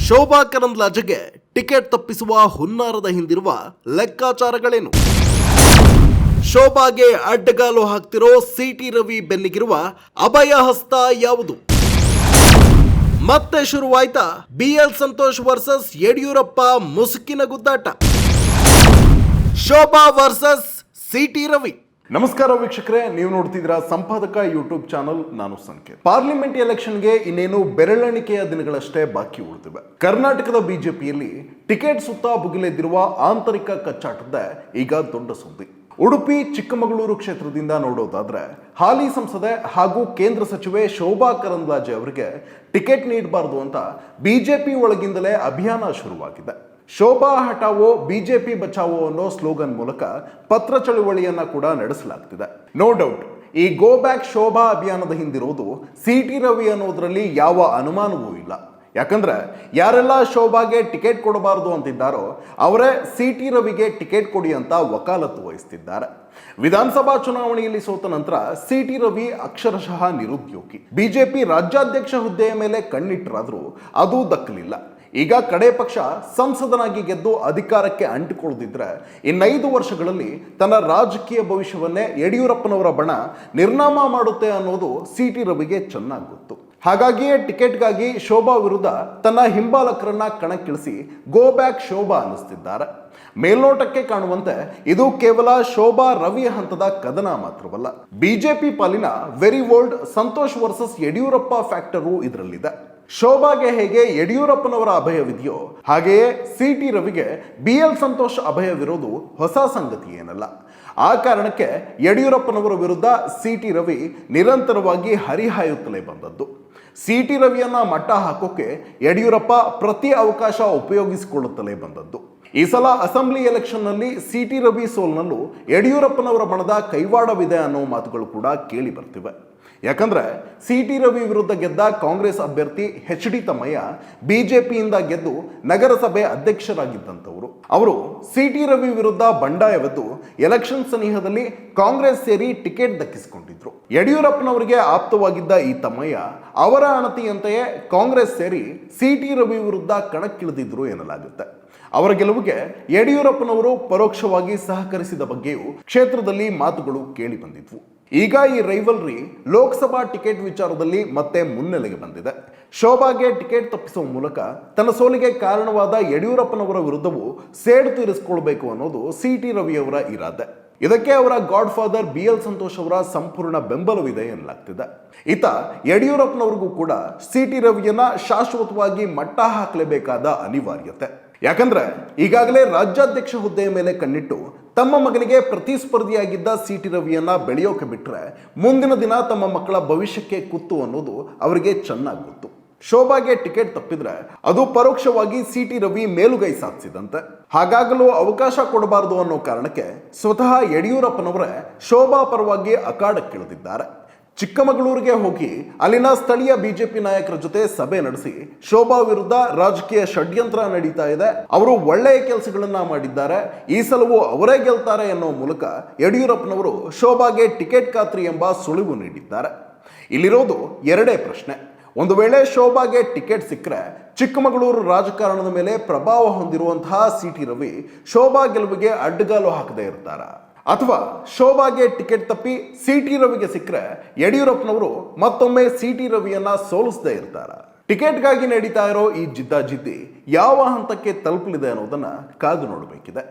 Shobha ಕರಂದ್ಲಾಜೆಗೆ ticket ತಪ್ಪಿಸುವ ಹುನ್ನಾರದ ಹಿಂದಿರುವ ಲೆಕ್ಕಾಚಾರಗಳೇನು? ಶೋಭಾಗೆ ಅಡ್ಡಗಾಲು ಹಾಕ್ತಿರೋ ಸಿಟಿ ರವಿ ಬೆನ್ನಿಗಿರುವ ಅಭಯ ಹಸ್ತ ಯಾವುದು? ಮತ್ತೆ ಶುರುವಾಯ್ತಾ ಬಿಎಲ್ ಸಂತೋಷ್ ವರ್ಸಸ್ ಯಡಿಯೂರಪ್ಪ ಮುಸುಕಿನ ಗುದ್ದಾಟ? Shobha versus CT Ravi. ನಮಸ್ಕಾರ ವೀಕ್ಷಕರೇ, ನೀವು ನೋಡ್ತಿದ್ದೀರಾ ಸಂಪಾದಕ ಯೂಟ್ಯೂಬ್ ಚಾನಲ್. ನಾನು ಸಂಕೇತ್. ಪಾರ್ಲಿಮೆಂಟ್ ಎಲೆಕ್ಷನ್ಗೆ ಇನ್ನೇನು ಬೆರಳೆಣಿಕೆಯ ದಿನಗಳಷ್ಟೇ ಬಾಕಿ ಉಳಿದಿವೆ. ಕರ್ನಾಟಕದ ಬಿಜೆಪಿಯಲ್ಲಿ ಟಿಕೆಟ್ ಸುತ್ತ ಭುಗಿಲೆದ್ದಿರುವ ಆಂತರಿಕ ಕಚ್ಚಾಟದ ಈಗ ದೊಡ್ಡ ಸುದ್ದಿ. ಉಡುಪಿ ಚಿಕ್ಕಮಗಳೂರು ಕ್ಷೇತ್ರದಿಂದ ನೋಡೋದಾದ್ರೆ ಹಾಲಿ ಸಂಸದೆ ಹಾಗೂ ಕೇಂದ್ರ ಸಚಿವೆ ಶೋಭಾ ಕರಂದ್ಲಾಜೆ ಅವರಿಗೆ ಟಿಕೆಟ್ ನೀಡಬಾರದು ಅಂತ ಬಿಜೆಪಿ ಒಳಗಿಂದಲೇ ಅಭಿಯಾನ ಶುರುವಾಗಿದೆ. ಶೋಭಾ ಹಟಾವೋ ಬಿಜೆಪಿ ಬಚಾವೋ ಅನ್ನೋ ಸ್ಲೋಗನ್ ಮೂಲಕ ಪತ್ರ ಚಳುವಳಿಯನ್ನ ಕೂಡ ನಡೆಸಲಾಗ್ತಿದೆ. ನೋ ಡೌಟ್ ಈ ಗೋ ಬ್ಯಾಕ್ ಶೋಭಾ ಅಭಿಯಾನದ ಹಿಂದಿರೋದು ಸಿಟಿ ರವಿ ಅನ್ನೋದ್ರಲ್ಲಿ ಯಾವ ಅನುಮಾನವೂ ಇಲ್ಲ. ಯಾಕಂದ್ರೆ ಯಾರೆಲ್ಲ ಶೋಭಾಗೆ ಟಿಕೆಟ್ ಕೊಡಬಾರದು ಅಂತಿದ್ದಾರೋ ಅವರೇ ಸಿಟಿ ರವಿಗೆ ಟಿಕೆಟ್ ಕೊಡಿ ಅಂತ ವಕಾಲತ್ತು ವಹಿಸ್ತಿದ್ದಾರೆ. ವಿಧಾನಸಭಾ ಚುನಾವಣೆಯಲ್ಲಿ ಸೋತ ನಂತರ ಸಿಟಿ ರವಿ ಅಕ್ಷರಶಃ ನಿರುದ್ಯೋಗಿ. ಬಿಜೆಪಿ ರಾಜ್ಯಾಧ್ಯಕ್ಷ ಹುದ್ದೆಯ ಮೇಲೆ ಕಣ್ಣಿಟ್ಟರಾದ್ರೂ ಅದು ದಕ್ಕಲಿಲ್ಲ. ಈಗ ಕಡೆ ಪಕ್ಷ ಸಂಸದನಾಗಿ ಗೆದ್ದು ಅಧಿಕಾರಕ್ಕೆ ಅಂಟಿಕೊಳ್ಳದಿದ್ರೆ ಇನ್ನು5 ವರ್ಷಗಳಲ್ಲಿ ತನ್ನ ರಾಜಕೀಯ ಭವಿಷ್ಯವನ್ನೇ ಯಡಿಯೂರಪ್ಪನವರ ಬಣ ನಿರ್ನಾಮ ಮಾಡುತ್ತೆ ಅನ್ನೋದು ಸಿಟಿ ರವಿಗೆ ಚೆನ್ನಾಗಿ ಗೊತ್ತು. ಹಾಗಾಗಿಯೇ ಟಿಕೆಟ್ಗಾಗಿ ಶೋಭಾ ವಿರುದ್ಧ ತನ್ನ ಹಿಂಬಾಲಕರನ್ನ ಕಣಕ್ಕಿಳಿಸಿ ಗೋ ಬ್ಯಾಕ್ ಶೋಭಾ ಅನ್ನಿಸ್ತಿದ್ದಾರೆ. ಮೇಲ್ನೋಟಕ್ಕೆ ಕಾಣುವಂತೆ ಇದು ಕೇವಲ ಶೋಭಾ ರವಿ ಹಂತದ ಕದನ ಮಾತ್ರವಲ್ಲ, ಬಿಜೆಪಿ ಪಾಲಿನ very old Santosh versus Yediyurappa factor ಇದರಲ್ಲಿದೆ. ಶೋಭಾಗೆ ಹೇಗೆ ಯಡಿಯೂರಪ್ಪನವರ ಅಭಯವಿದೆಯೋ ಹಾಗೆಯೇ ಸಿಟಿ ರವಿಗೆ ಬಿಎಲ್ ಸಂತೋಷ್ ಅಭಯವಿರೋದು ಹೊಸ ಸಂಗತಿ ಏನಲ್ಲ. ಆ ಕಾರಣಕ್ಕೆ ಯಡಿಯೂರಪ್ಪನವರ ವಿರುದ್ಧ ಸಿಟಿ ರವಿ ನಿರಂತರವಾಗಿ ಹರಿಹಾಯುತ್ತಲೇ ಬಂದದ್ದು. ಸಿಟಿ ರವಿಯನ್ನ ಮಟ್ಟ ಹಾಕೋಕೆ ಯಡಿಯೂರಪ್ಪ ಪ್ರತಿ ಅವಕಾಶ ಉಪಯೋಗಿಸಿಕೊಳ್ಳುತ್ತಲೇ ಬಂದದ್ದು. ಈ ಸಲ ಅಸೆಂಬ್ಲಿ ಎಲೆಕ್ಷನ್ನಲ್ಲಿ ಸಿಟಿ ರವಿ ಸೋಲ್ನಲ್ಲೂ ಯಡಿಯೂರಪ್ಪನವರ ಬಣದ ಕೈವಾಡವಿದೆ ಅನ್ನೋ ಮಾತುಗಳು ಕೂಡ ಕೇಳಿ ಬರ್ತಿವೆ. ಯಾಕಂದ್ರೆ ಸಿಟಿ ರವಿ ವಿರುದ್ಧ ಗೆದ್ದ ಕಾಂಗ್ರೆಸ್ ಅಭ್ಯರ್ಥಿ ಎಚ್.ಡಿ. ತಮ್ಮಯ್ಯ ಬಿಜೆಪಿಯಿಂದ ಗೆದ್ದು ನಗರಸಭೆ ಅಧ್ಯಕ್ಷರಾಗಿದ್ದಂಥವರು. ಅವರು ಸಿಟಿ ರವಿ ವಿರುದ್ಧ ಬಂಡಾಯವೆದ್ದು ಎಲೆಕ್ಷನ್ ಸನಿಹದಲ್ಲಿ ಕಾಂಗ್ರೆಸ್ ಸೇರಿ ಟಿಕೆಟ್ ದಕ್ಕಿಸಿಕೊಂಡಿದ್ರು. ಯಡಿಯೂರಪ್ಪನವರಿಗೆ ಆಪ್ತವಾಗಿದ್ದ ಈ ತಮ್ಮಯ್ಯ ಅವರ ಅಣತಿಯಂತೆಯೇ ಕಾಂಗ್ರೆಸ್ ಸೇರಿ ಸಿಟಿ ರವಿ ವಿರುದ್ಧ ಕಣಕ್ಕಿಳಿದಿದ್ರು ಎನ್ನಲಾಗುತ್ತೆ. ಅವರ ಗೆಲುವಿಗೆ ಯಡಿಯೂರಪ್ಪನವರು ಪರೋಕ್ಷವಾಗಿ ಸಹಕರಿಸಿದ ಬಗ್ಗೆಯೂ ಕ್ಷೇತ್ರದಲ್ಲಿ ಮಾತುಗಳು ಕೇಳಿ ಬಂದಿದ್ವು. ಈಗ ಈ ರೈವಲ್ರಿ ಲೋಕಸಭಾ ಟಿಕೆಟ್ ವಿಚಾರದಲ್ಲಿ ಮತ್ತೆ ಮುನ್ನೆಲೆಗೆ ಬಂದಿದೆ. ಶೋಭಾಗೆ ಟಿಕೆಟ್ ತಪ್ಪಿಸುವ ಮೂಲಕ ತನ್ನ ಸೋಲಿಗೆ ಕಾರಣವಾದ ಯಡಿಯೂರಪ್ಪನವರ ವಿರುದ್ಧವೂ ಸೇಡು ತೀರಿಸಿಕೊಳ್ಬೇಕು ಅನ್ನೋದು ಸಿಟಿ ರವಿಯವರ ಇರಾದೆ. ಇದಕ್ಕೆ ಅವರ ಗಾಡ್ ಫಾದರ್ ಬಿಎಲ್ ಸಂತೋಷ್ ಅವರ ಸಂಪೂರ್ಣ ಬೆಂಬಲವಿದೆ ಎನ್ನಲಾಗ್ತಿದೆ. ಈತ ಯಡಿಯೂರಪ್ಪನವ್ರಿಗೂ ಕೂಡ ಸಿಟಿ ರವಿಯನ್ನ ಶಾಶ್ವತವಾಗಿ ಮಟ್ಟ ಹಾಕಲೇಬೇಕಾದ ಅನಿವಾರ್ಯತೆ. ಯಾಕಂದ್ರೆ ಈಗಾಗಲೇ ರಾಜ್ಯಾಧ್ಯಕ್ಷ ಹುದ್ದೆಯ ಮೇಲೆ ಕಣ್ಣಿಟ್ಟು ತಮ್ಮ ಮಗನಿಗೆ ಪ್ರತಿಸ್ಪರ್ಧಿಯಾಗಿದ್ದ ಸಿಟಿ ರವಿಯನ್ನ ಬೆಳೆಯೋಕೆ ಬಿಟ್ರೆ ಮುಂದಿನ ದಿನ ತಮ್ಮ ಮಕ್ಕಳ ಭವಿಷ್ಯಕ್ಕೆ ಕುತ್ತು ಅನ್ನೋದು ಅವರಿಗೆ ಚೆನ್ನಾಗಿ ಗೊತ್ತು. ಶೋಭಾಗೆ ಟಿಕೆಟ್ ತಪ್ಪಿದ್ರೆ ಅದು ಪರೋಕ್ಷವಾಗಿ ಸಿಟಿ ರವಿ ಮೇಲುಗೈ ಸಾಧಿಸಿದಂತೆ. ಹಾಗಾಗಲು ಅವಕಾಶ ಕೊಡಬಾರದು ಅನ್ನೋ ಕಾರಣಕ್ಕೆ ಸ್ವತಃ ಯಡಿಯೂರಪ್ಪನವರೇ ಶೋಭಾ ಪರವಾಗಿ ಅಖಾಡಕ್ಕಿಳಿದಿದ್ದಾರೆ. ಚಿಕ್ಕಮಗಳೂರಿಗೆ ಹೋಗಿ ಅಲ್ಲಿನ ಸ್ಥಳೀಯ ಬಿಜೆಪಿ ನಾಯಕರ ಜೊತೆ ಸಭೆ ನಡೆಸಿ ಶೋಭಾ ವಿರುದ್ಧ ರಾಜಕೀಯ ಷಡ್ಯಂತ್ರ ನಡೀತಾ ಇದೆ, ಅವರು ಒಳ್ಳೆಯ ಕೆಲಸಗಳನ್ನ ಮಾಡಿದ್ದಾರೆ, ಈ ಸಲವೂ ಅವರೇ ಗೆಲ್ತಾರೆ ಎನ್ನುವ ಮೂಲಕ ಯಡಿಯೂರಪ್ಪನವರು ಶೋಭಾಗೆ ಟಿಕೆಟ್ ಖಾತ್ರಿ ಎಂಬ ಸುಳಿವು ನೀಡಿದ್ದಾರೆ. ಇಲ್ಲಿರೋದು ಎರಡೇ ಪ್ರಶ್ನೆ. ಒಂದು ವೇಳೆ ಶೋಭಾಗೆ ಟಿಕೆಟ್ ಸಿಕ್ಕರೆ ಚಿಕ್ಕಮಗಳೂರು ರಾಜಕಾರಣದ ಮೇಲೆ ಪ್ರಭಾವ ಹೊಂದಿರುವಂತಹ ಸಿಟಿ ರವಿ ಶೋಭಾ ಗೆಲುವಿಗೆ ಅಡ್ಡಗಾಲು ಹಾಕದೇ ಇರ್ತಾರ, ಅಥವಾ ಶೋಭಾಗೆ ಟಿಕೆಟ್ ತಪ್ಪಿ ಸಿಟಿ ರವಿಗೆ ಸಿಕ್ಕರೆ ಯಡಿಯೂರಪ್ಪನವರು ಮತ್ತೊಮ್ಮೆ ಸಿಟಿ ರವಿಯನ್ನ ಸೋಲಿಸದೇ ಇರ್ತಾರ? ಟಿಕೆಟ್ಗಾಗಿ ನಡೀತಾ ಇರೋ ಈ ಜಿದ್ದಾಜಿದ್ದಿ ಯಾವ ಹಂತಕ್ಕೆ ತಲುಪಲಿದೆ ಅನ್ನೋದನ್ನ ಕಾದು ನೋಡಬೇಕಿದೆ.